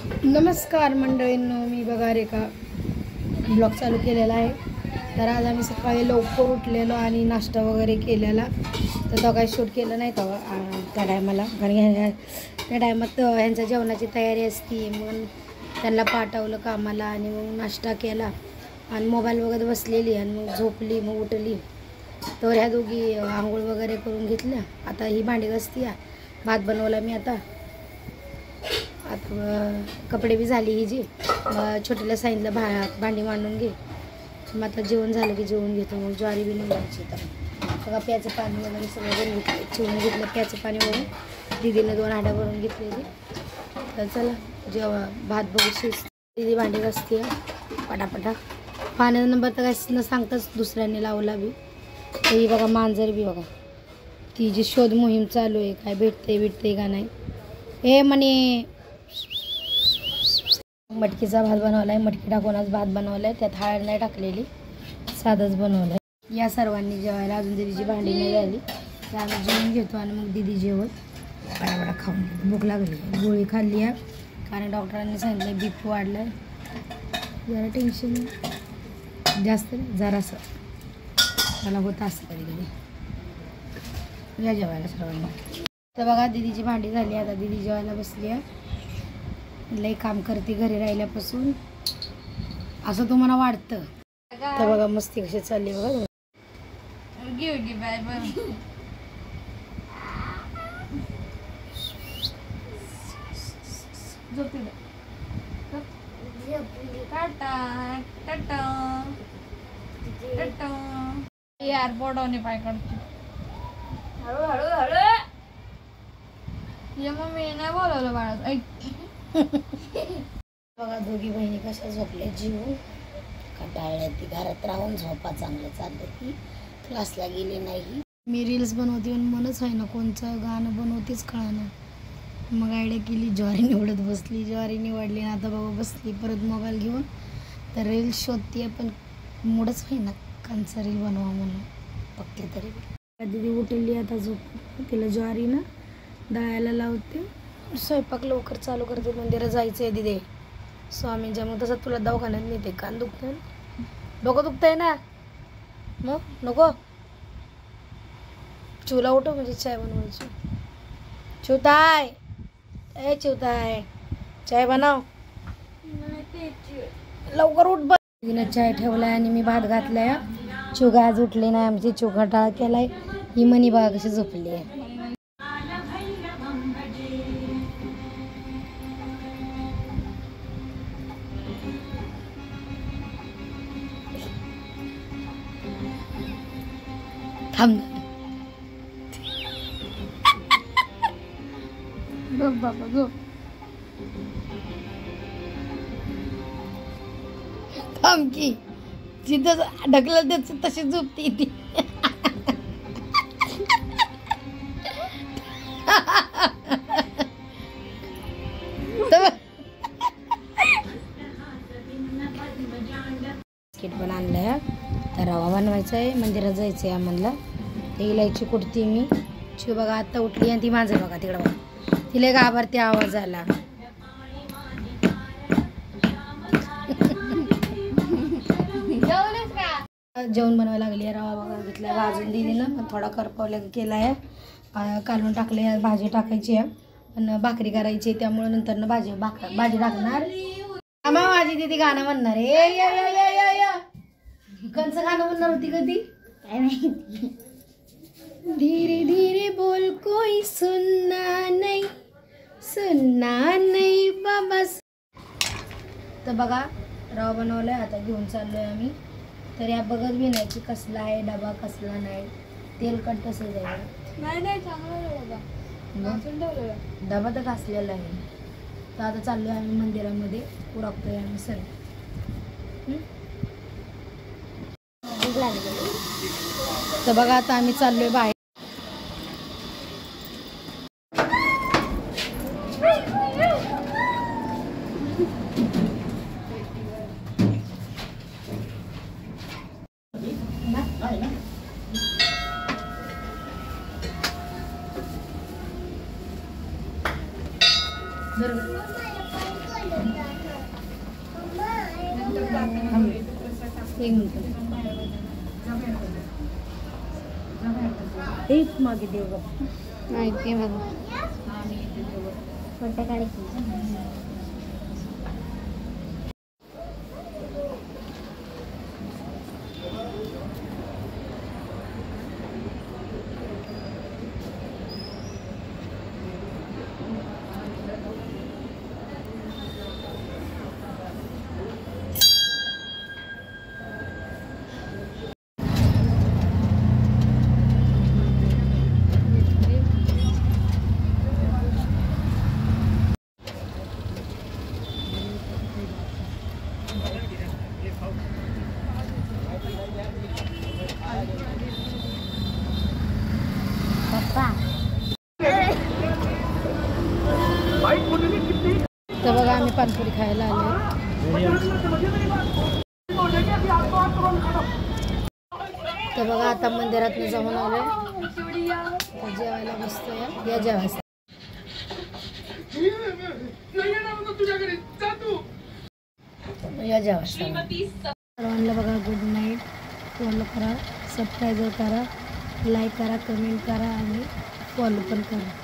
नमस्कार मंडळींनो, मी बघा रेखा ब्लॉग चालू केलेला आहे. तर आज आम्ही सकाळी लवकर उठलेलो आणि नाश्ता वगैरे केलेला. तर तो काही शूट केलं नाही त्या टायमाला, कारण त्या टायमात ह्यांच्या जेवणाची तयारी असती. मग त्यांना पाठवलं कामाला आणि मग नाश्ता केला आणि मोबाईल वगैरे बसलेली आणि मग झोपली. मग उठली तर ह्या दोघी आंघोळ वगैरे करून घेतल्या. आता ही भांडी घासती, भात बनवला मी. आता कपडे बी झाली ही जी छोटीला सांगितलं भांडी मांडून घे. मग आता जेवण झालं की जेवण घेतो. मग ज्वारी बी निघायची. तर बघा प्याचं पाणी वगैरे सगळं भरून घेतलं, चिवून घेतलं प्याचं पाणी वरून. दीदीनं 2 हाड्या भरून घेतलेली. तर चला जेव्हा भात बघू शिज. दीदी भांडी घासते पटापटा. पाण्याचा नंबर तर काय न सांगताच दुसऱ्यांनी लावला बी. तर ही बघा मांजर बी बघा, ती जी शोध मोहीम चालू आहे, काय भेटते का नाही. हे म्हणे मटकीचा भात बनवला आहे. मटकी टाकून आज भात बनवला आहे. त्यात हळद नाही टाकलेली, साधंच बनवलं आहे. या सर्वांनी जेवायला. अजून दीदीची भांडी नाही झाली. तर आम्ही जेवून घेतो आणि मग दीदी जेवत बडाबडा खाऊन घेतो. भूक लागली, गोळी खाल्ली आहे. कारण डॉक्टरांनी सांगितलं बीपी वाढलं आहे. जरा टेन्शन जास्त नाही, जरासं मला होतं असं कधी कधी. या जेवायला सर्वांना. तर बघा दीदीची भांडी झाली. आता दीदी जेवायला बसली आहे. लई काम करते घरी राहिल्यापासून असं तुम्हाला वाटतं. तर बघा मस्ती कशी चालली बघा. एअरपोर्ट होणे पाय काढतो. हळू ये मम्मी नाही बोलवलं बाळा. बघा दोघी बहिणी कशा झोपल्या जीव कंटाळल्या. ती घरात राहून झोपा चांगलं चाललं. ती क्लासला गेली नाही. मी रील्स बनवते आणि मनच आहे ना कोणचं गाणं बनवतेच कळानं. मग आयडिया केली, ज्वारी निवडत बसली. ज्वारी निवडली ना आता बाबा बसली परत मोबाईल घेऊन. तर रील्स शोधते पण मूडच आहे ना कांचा रील बनवा म्हणून बघते. तरी दीदी उठली आता झोप. तिला ज्वारी ना दळायला लावते. स्वयंपाक लवकर चालू करते. मंदिरात जायचं आहे दीदी स्वामींच्या. मग तसं तुला दवाखान्यात नेते. कान दुखतंय ना, डोकं दुखतंय ना, मग नको. चिवला उठव म्हणजे चाय बनवायची. चिवताय ए चिवताय चाय बनव लवकर उठ. तिनं चाय ठेवलाय आणि मी भात घातलाय. चिवगा आज उठली नाही आमची. चिवगा टाळ केलाय. ही मनी बघा कशी झोपली आहे. थांब बाबा गो थांब की जिथं ढकलत त्याच तशी झोपती ती. बिस्किट पण आणलंय. तर रवा बनवायचा आहे. मंदिरात जायचं आहे आम्हाला. ते इलायची कुटती मी. चिव बघा आता उठली आणि ती माझं बघा तिकडं बघा. तिला घाबरते आवाज आला. जेवण बनवायला लागली. रवा बघा घेतला भाजून दिली ना. मग थोडा करपवल्या केला आहे. काढून टाकले. भाजी टाकायची आहे आणि भाकरी करायची. त्यामुळे नंतर ना भाजी टाकणार. आम्हा माझी दीदी गाणं म्हणणार आहे. कंचं गाणं म्हणणार होती कधी काय माहिती. धीरे धीरे बोल कोई सुनना नहीं बाबा. तर बघा रवा बनवलाय. आता घेऊन चाललोय आम्ही. तर या बघत बी नाही की कसला आहे डबा कसला नाही. तेलकट तसं जाईल नाही चांगला डबा तर घासलेला आहे. तर आता चाललोय आम्ही मंदिरामध्ये. उरकतोय आम्ही सर्व. तर बघा आता आम्ही चाललोय बाहेर. एक मिनिट एक मागे देव गप्पा माहिती मला फोटो काढायची तर बघा आम्ही पानपुरी खायला आलो तर बघा आता मंदिरात जाऊन आलोय जेवायला बसतोय या जेवायला या जेवायला सर्वांना बघा गुड नाईट फॉलो करा सबस्क्राईब करा लाईक करा कमेंट करा आणि फॉलो पण करा